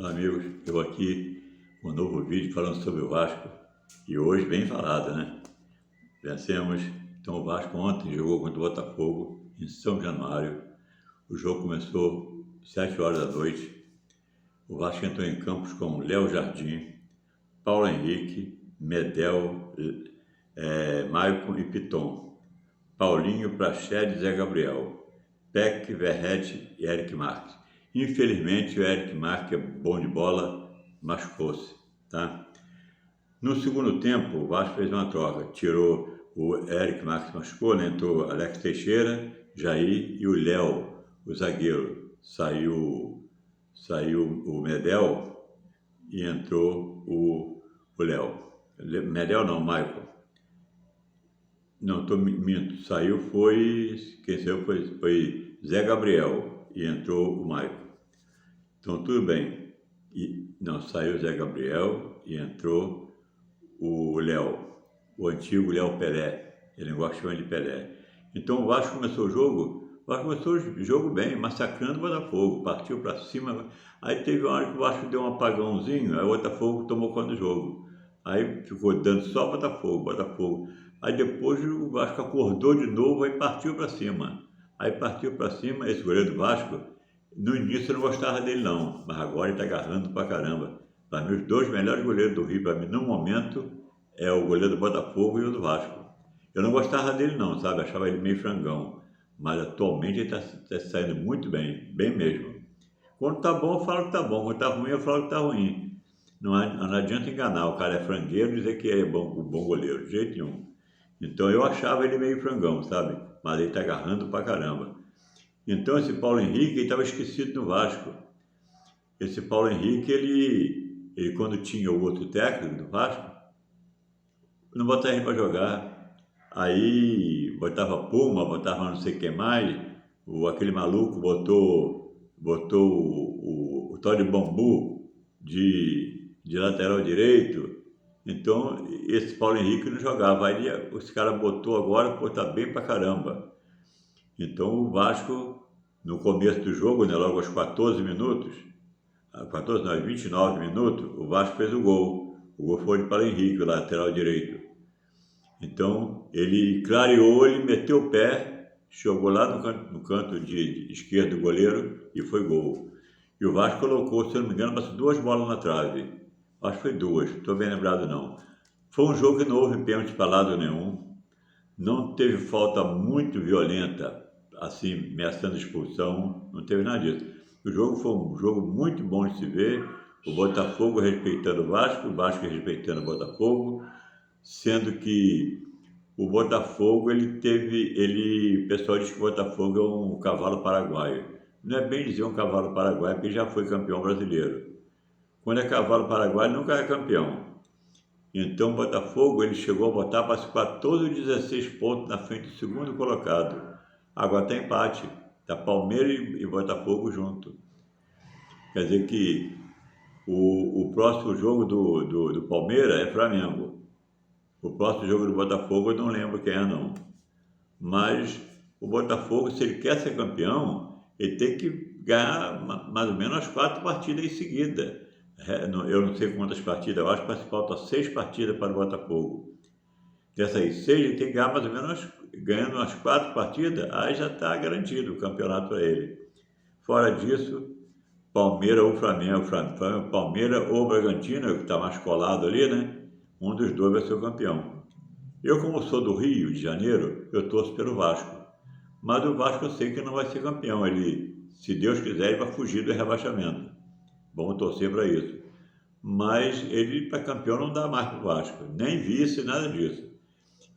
Olá amigos, eu aqui com um novo vídeo falando sobre o Vasco e hoje bem falado, né? Vencemos, então o Vasco ontem jogou contra o Botafogo em São Januário. O jogo começou às 7 horas da noite. O Vasco entrou em campos com Léo Jardim, Paulo Henrique, Medel, Maicon e Piton, Paulinho, Praxedes e Zé Gabriel, Peck, Verrete e Eric Marques. Infelizmente o Eric Marques é bom de bola, machucou-se, tá? No segundo tempo o Vasco fez uma troca, tirou o Eric Marques, machucou, né? Entrou Alex Teixeira, Jair e o Léo, o zagueiro. Saiu o Medel e entrou o Léo. Medel não, Maicon. Não, estou minto. Quem saiu foi Zé Gabriel e entrou o Maicon. Então tudo bem. Saiu o Zé Gabriel e entrou o Léo, o antigo Léo Pelé. Ele não gosta de chamar de Pelé. Então o Vasco começou o jogo bem, massacrando o Botafogo, partiu para cima. Aí teve uma hora que o Vasco deu um apagãozinho, aí o Botafogo tomou conta do jogo. Aí ficou dando só Botafogo. Aí depois o Vasco acordou de novo e partiu para cima. Esse goleiro do Vasco, no início eu não gostava dele não, mas agora ele está agarrando pra caramba. Para mim, os dois melhores goleiros do Rio, para mim, no momento, é o goleiro do Botafogo e o do Vasco. Eu não gostava dele não, sabe? Achava ele meio frangão. Mas atualmente ele está saindo muito bem, bem mesmo. Quando tá bom, eu falo que tá bom. Quando tá ruim, eu falo que tá ruim. Não adianta enganar, o cara é frangueiro e dizer que é bom goleiro, de jeito nenhum. Então eu achava ele meio frangão, sabe? Mas ele tá agarrando pra caramba. Então esse Paulo Henrique estava esquecido no Vasco. Esse Paulo Henrique, ele quando tinha o outro técnico do Vasco, não botava ele para jogar. Aí botava Puma, botava não sei o que mais, aquele maluco botou o tal de Bambu de lateral direito. Então esse Paulo Henrique não jogava. Aí os caras botou agora, pô, tá bem pra caramba. Então o Vasco, no começo do jogo, né, logo aos 14 minutos, 29 minutos, o Vasco fez o gol. O gol foi de Paulo Henrique, o lateral direito. Então ele clareou, ele meteu o pé, jogou lá no canto de esquerdo do goleiro e foi gol. E o Vasco colocou, se eu não me engano, duas bolas na trave. Acho que foi duas, não estou bem lembrado não. Foi um jogo que não houve pênalti para lado nenhum, não teve falta muito violenta, assim, ameaçando expulsão, não teve nada disso. O jogo foi um jogo muito bom de se ver, o Botafogo respeitando o Vasco respeitando o Botafogo, sendo que o Botafogo, o pessoal diz que o Botafogo é um cavalo paraguaio. Não é bem dizer um cavalo paraguaio, porque já foi campeão brasileiro. Quando é cavalo paraguaio, nunca é campeão. Então o Botafogo, ele chegou a botar para 14 ou 16 pontos na frente do segundo colocado. Agora está empate, está Palmeiras e Botafogo junto. Quer dizer que o próximo jogo do Palmeiras é Flamengo. O próximo jogo do Botafogo eu não lembro quem é não. Mas o Botafogo, se ele quer ser campeão, ele tem que ganhar mais ou menos as 4 partidas em seguida. Eu não sei quantas partidas, eu acho que faltam 6 partidas para o Botafogo. Dessas 6, ele tem que ganhar mais ou menos, ganhando umas 4 partidas, aí já está garantido o campeonato para ele. Fora disso, Palmeiras ou Flamengo, Palmeiras ou Bragantino, que está mais colado ali, né? Um dos dois vai ser o campeão. Eu, como sou do Rio de Janeiro, eu torço pelo Vasco. Mas o Vasco eu sei que não vai ser campeão. Ele, se Deus quiser, ele vai fugir do rebaixamento. Vamos torcer para isso. Mas ele, para campeão, não dá mais para o Vasco. Nem vice, nada disso.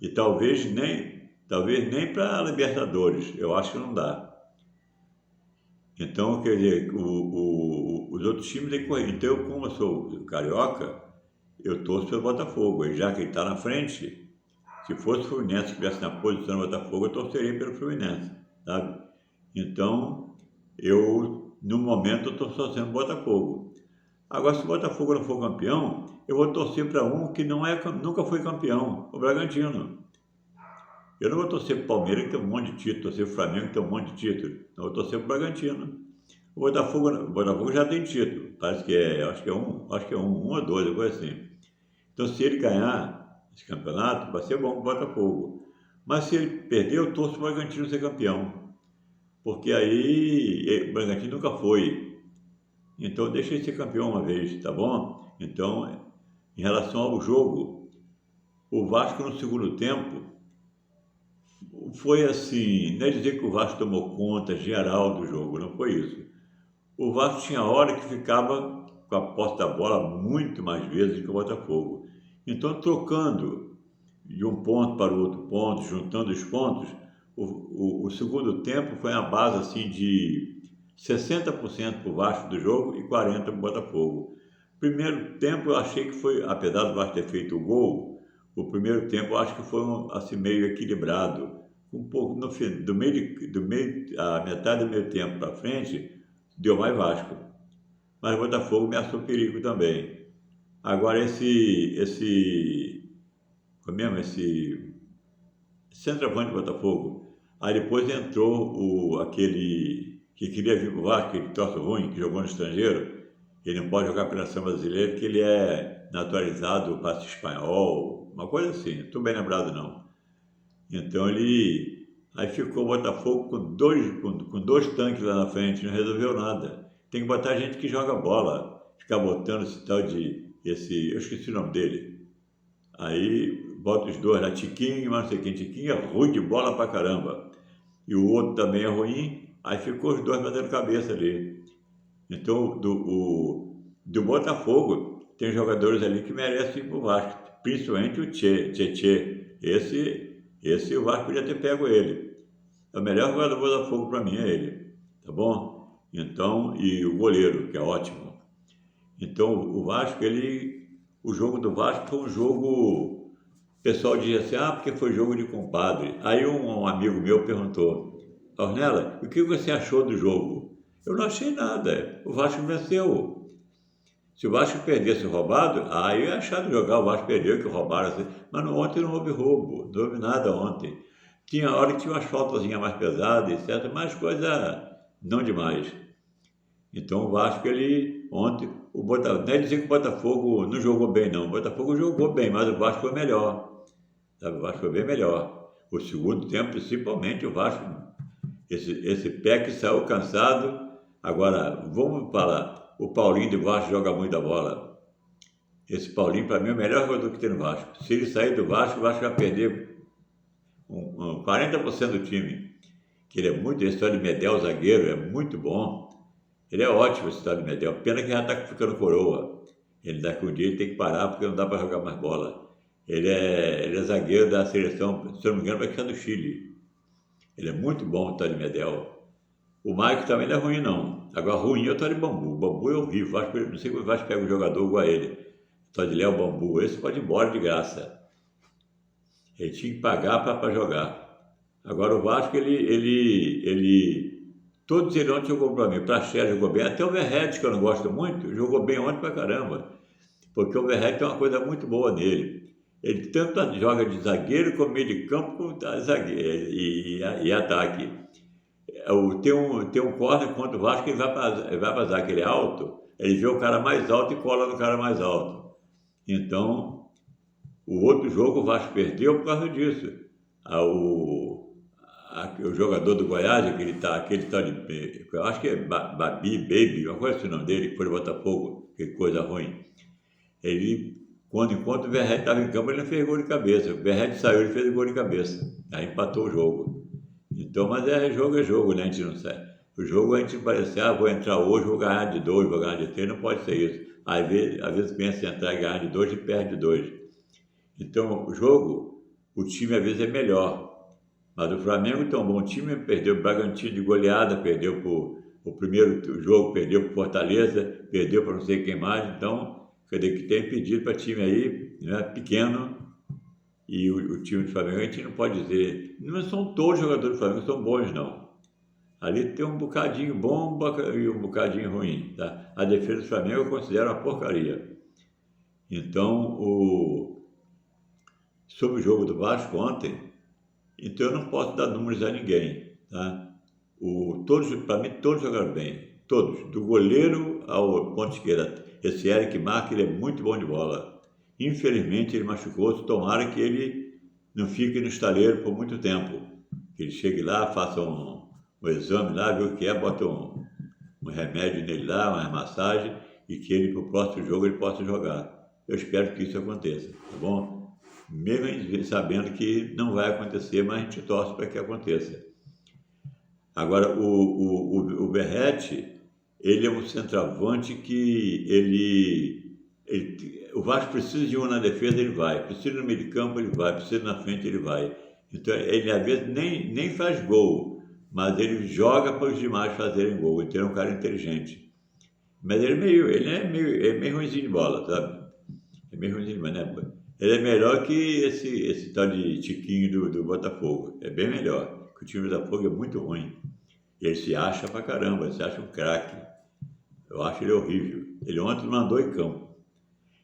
E talvez nem para a Libertadores. Eu acho que não dá. Então, quer dizer, os outros times têm que correr. Então, eu, como eu sou carioca, eu torço pelo Botafogo. E já que ele está na frente, se fosse o Fluminense que estivesse na posição do Botafogo, eu torceria pelo Fluminense, sabe? Então, no momento, eu estou torcendo pelo Botafogo. Agora, se o Botafogo não for campeão, eu vou torcer para um que nunca foi campeão, o Bragantino. Eu não vou torcer para o Palmeiras, que tem um monte de título, torcer para o Flamengo, que tem um monte de título. Eu vou torcer para o Bragantino. O Botafogo já tem título, parece que é, acho que é um ou dois, alguma coisa assim. Então, se ele ganhar esse campeonato, vai ser bom para o Botafogo. Mas se ele perder, eu torço para o Bragantino ser campeão, porque aí o Bragantino nunca foi. Então, deixa ele ser campeão uma vez, tá bom? Então, em relação ao jogo, o Vasco no segundo tempo foi assim, não é dizer que o Vasco tomou conta geral do jogo, não foi isso. O Vasco tinha hora que ficava com a posse da bola muito mais vezes que o Botafogo. Então, trocando de um ponto para o outro ponto, juntando os pontos, o segundo tempo foi a base assim de 60% para o Vasco do jogo e 40% para o Botafogo. Primeiro tempo eu achei que foi, apesar do Vasco ter feito o gol, o primeiro tempo eu acho que foi assim, meio equilibrado. Um pouco no fim, a metade do meio tempo para frente, deu mais Vasco. Mas o Botafogo ameaçou perigo também. Agora esse centroavante do Botafogo, aí depois entrou aquele que queria vir para o Vasco, aquele troço ruim, que jogou no estrangeiro, ele não pode jogar pela seleção brasileira, porque ele é naturalizado, passe espanhol, uma coisa assim, não estou bem lembrado não. Então aí ficou o Botafogo com dois tanques lá na frente, não resolveu nada. Tem que botar gente que joga bola, ficar botando esse tal eu esqueci o nome dele. Aí bota os dois lá, Tiquinho, mas não sei quem, Tiquinho é ruim de bola pra caramba. E o outro também é ruim, aí ficou os dois batendo cabeça ali. Então, do Botafogo, tem jogadores ali que merecem ir pro Vasco, principalmente o Tchê. Esse o Vasco podia ter pego ele. O melhor jogador do Botafogo para mim é ele, tá bom? Então, e o goleiro, que é ótimo. Então, o jogo do Vasco foi um jogo. O pessoal dizia assim, porque foi jogo de compadre. Aí um amigo meu perguntou, Ornella, o que você achou do jogo? Eu não achei nada, o Vasco venceu. Se o Vasco perdesse roubado, eu ia achar de jogar, o Vasco perdeu, que roubaram. Assim. Mas ontem não houve roubo, não houve nada ontem. Tinha hora que tinha umas faltazinhas mais pesadas, etc., mas coisa não demais. Então o Vasco, ontem, não é dizer que o Botafogo não jogou bem, não. O Botafogo jogou bem, mas o Vasco foi melhor. Sabe? O Vasco foi bem melhor. O segundo tempo, principalmente, o Vasco, esse pé que saiu cansado. Agora, vamos falar, o Paulinho do Vasco joga muita bola. Esse Paulinho, para mim, é o melhor jogador que tem no Vasco. Se ele sair do Vasco, o Vasco vai perder 40% do time. Que ele é muito, esse tal de Medel, zagueiro, é muito bom. Ele é ótimo, esse tal de Medel. Pena que já está ficando coroa. Ele daqui um dia ele tem que parar porque não dá para jogar mais bola. Ele é zagueiro da seleção, se não me engano, vai ser do Chile. Ele é muito bom, o tal de Medel. O Mike também não é ruim, não. Agora, ruim é o tal de Bambu. O Bambu é horrível. Não sei como o Vasco pega um jogador igual a ele. O tal de Léo Bambu. Esse pode ir embora de graça. Ele tinha que pagar para jogar. Agora, o Vasco, todos eles ontem jogou para mim. Praxedes jogou bem. Até o Verratti, que eu não gosto muito, jogou bem ontem pra caramba. Porque o Verratti tem uma coisa muito boa nele. Ele tanto joga de zagueiro como meio de campo, como zagueiro e ataque. Tem um corner contra o Vasco, ele vai para zaga, ele é alto, ele vê o cara mais alto e cola no cara mais alto. Então, o outro jogo o Vasco perdeu por causa disso. O jogador do Goiás, aquele tal de, eu acho que é Baby, uma coisa assim o nome dele, que foi do Botafogo, que coisa ruim. Enquanto o Verratti estava em campo, ele não fez gol de cabeça. O Verratti saiu, ele fez gol de cabeça. Aí empatou o jogo. Então, mas jogo, né? A gente não sabe. O jogo a gente parece, vou entrar hoje, vou ganhar de 2, vou ganhar de 3, não pode ser isso. Às vezes pensa em entrar e ganhar de 2 e perde de 2. Então, o jogo, o time às vezes é melhor. Mas o Flamengo tem um bom time, perdeu o Bragantino de goleada, perdeu o primeiro jogo, perdeu para o Fortaleza, perdeu para não sei quem mais. Então, quer dizer que tem pedido para time aí, né, pequeno, e o time do Flamengo, a gente não pode dizer, não são todos os jogadores do Flamengo, são bons não. Ali tem um bocadinho bom e um bocadinho ruim. Tá? A defesa do Flamengo eu considero uma porcaria. Então, sobre o jogo do Vasco ontem, então eu não posso dar números a ninguém. Tá? Para mim, todos jogaram bem. todos, do goleiro ao ponto esquerda. Esse Eric Marque, ele é muito bom de bola. Infelizmente ele machucou-se, tomara que ele não fique no estaleiro por muito tempo. Que ele chegue lá, faça um exame lá, vê o que é, bota um remédio nele lá, uma massagem, e que ele, para o próximo jogo, ele possa jogar. Eu espero que isso aconteça, tá bom? Mesmo sabendo que não vai acontecer, mas a gente torce para que aconteça. Agora, o Verratti, ele é um centroavante que o Vasco precisa de um na defesa, ele vai. Precisa no meio de campo, ele vai. Precisa na frente, ele vai. Então, ele às vezes nem faz gol, mas ele joga para os demais fazerem gol. Então, é um cara inteligente. Mas ele é meio ruimzinho de bola, sabe? É meio ruimzinho, mas né? Ele é melhor que esse tal de Tiquinho do Botafogo. É bem melhor, porque o time do Botafogo é muito ruim. E ele se acha pra caramba, ele se acha um craque. Eu acho ele horrível. Ele ontem mandou em campo.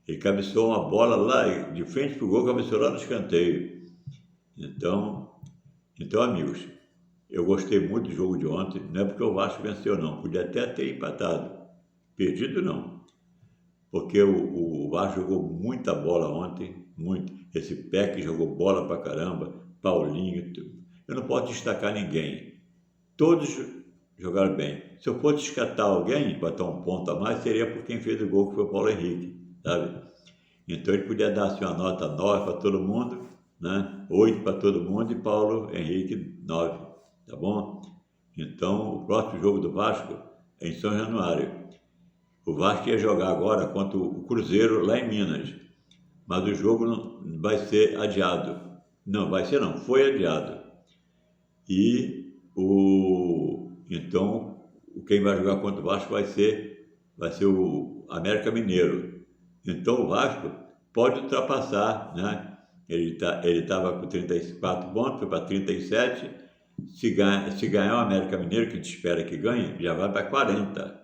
Ele cabeceou uma bola lá, de frente pro gol, cabeceou lá no escanteio. Então, amigos, eu gostei muito do jogo de ontem. Não é porque o Vasco venceu, não. Podia até ter empatado. Perdido, não. Porque o Vasco jogou muita bola ontem, muito. Esse Peck jogou bola pra caramba, Paulinho. Eu não posso destacar ninguém. Todos jogaram bem. Se eu fosse descartar alguém, botar um ponto a mais, seria por quem fez o gol, que foi o Paulo Henrique, sabe? Então ele podia dar assim, uma nota 9 para todo mundo, né? 8 para todo mundo e Paulo Henrique 9, tá bom? Então o próximo jogo do Vasco é em São Januário. O Vasco ia jogar agora contra o Cruzeiro lá em Minas, mas o jogo não vai ser adiado. Não, vai ser não, foi adiado. E então quem vai jogar contra o Vasco vai ser o América Mineiro. Então o Vasco pode ultrapassar, né? Ele estava com 34 pontos, foi para 37. Se ganhar o América Mineiro, que a gente espera que ganhe, já vai para 40.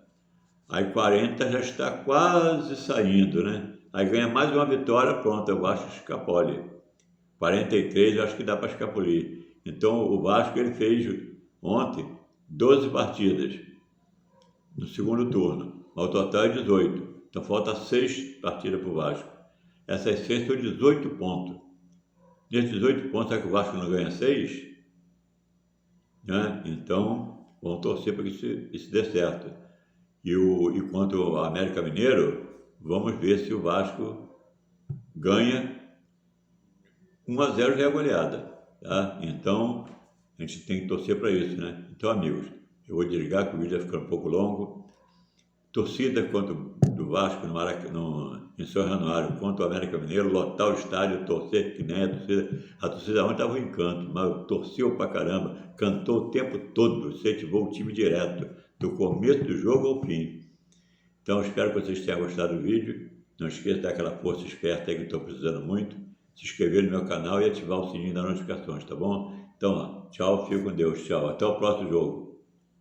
Aí 40 já está quase saindo, né? Aí ganha mais uma vitória, pronto, o Vasco escapole. 43 eu acho que dá para escapulir. Então o Vasco ele fez ontem 12 partidas no segundo turno, ao total é 18. Então falta 6 partidas para o Vasco. Essas 6 são 18 pontos. Nesses 18 pontos, será que o Vasco não ganha 6? Né? Então vamos torcer para que isso dê certo. E quanto ao América Mineiro, vamos ver se o Vasco ganha 1-0 já é goleada. Tá? Então, a gente tem que torcer para isso, né? Então, amigos, eu vou desligar que o vídeo vai ficar um pouco longo. Torcida do Vasco em São Januário contra o América Mineiro, lotar o estádio, torcer que nem a torcida. A torcida ontem estava um encanto, mas torceu pra caramba, cantou o tempo todo, incentivou o time direto, do começo do jogo ao fim. Então, espero que vocês tenham gostado do vídeo. Não esqueça de dar aquela força esperta aí que eu estou precisando muito. Se inscrever no meu canal e ativar o sininho das notificações, tá bom? Então, tchau, fique com Deus, tchau. Até o próximo jogo.